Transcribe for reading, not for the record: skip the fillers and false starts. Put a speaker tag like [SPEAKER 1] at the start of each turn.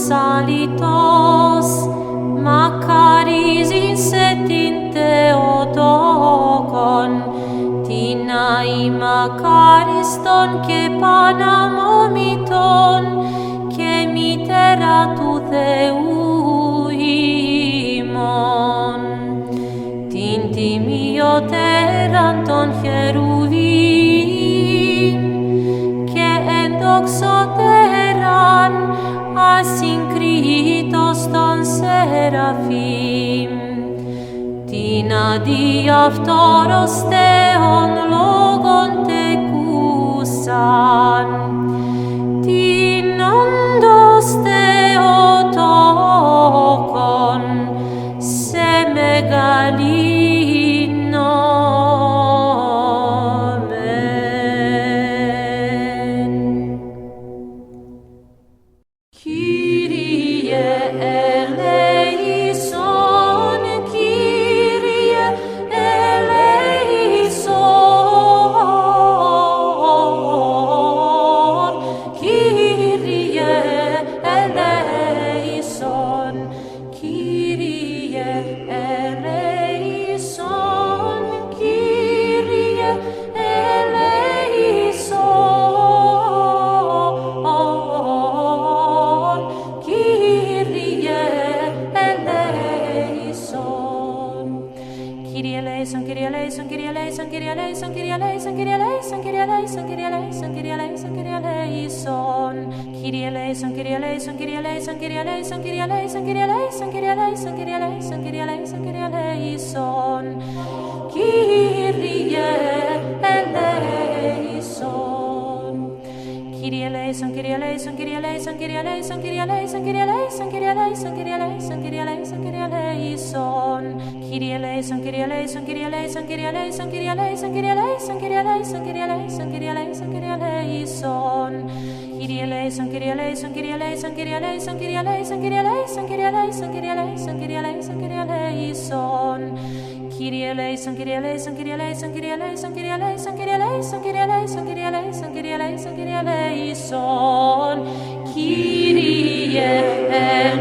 [SPEAKER 1] salitos, Makaris in setin Theotokon, Tinai Makariston και Παναμόμητον, και μητέρα του Θεού ημών, την τιμιωτέραν των χερουβίμ και ενδοξωτέραν ασυγκρίτως των σεραφείμ, την αδιαυτόρος Θεόν λόγον τεκούσαν, την όντως Θεοτόκον σε μεγαλύνομεν. Κύριε ελέησον, Κύριε ελέησον, Κύριε ελέησον, Κύριε ελέησον, Κύριε ελέησον, Κύριε ελέησον. Kyrie eleison, Kyrie eleison, Kyrie eleison, Kyrie eleison, Kyrie eleison, Kyrie eleison, Kyrie eleison, Kyrie eleison, Kyrie eleison, Kyrie eleison. Kyrie eleison, Kyrie eleison, Kyrie eleison, Kyrie eleison, Kyrie eleison, Kyrie eleison, Kyrie eleison, Kyrie eleison, Kyrie eleison, Kyrie eleison. Kyrie eleison. Kyrie eleison, Kyrie eleison, Kyrie eleison, Kyrie eleison, Kyrie eleison, Kyrie eleison, Kyrie eleison, Kyrie eleison, Kyrie eleison, Kyrie eleison. Kyrie eleison, Kyrie eleison, Kyrie eleison, Kyrie eleison, Kyrie eleison, Kyrie eleison, Kyrie eleison, Kyrie eleison, Kyrie eleison, Kyrie eleison. Kyrie eleison, Kyrie eleison, Kyrie eleison, Kyrie eleison, Kyrie eleison, Kyrie eleison, Kyrie eleison, Kyrie eleison, Kyrie eleison, Kyrie eleison. Kyrie eleison, Kyrie eleison, Kyrie eleison, Kyrie eleison, Kyrie eleison, Kyrie eleison, Kyrie eleison, Kyrie eleison, Kyrie eleison, Kyrie eleison. Kyrie eleison.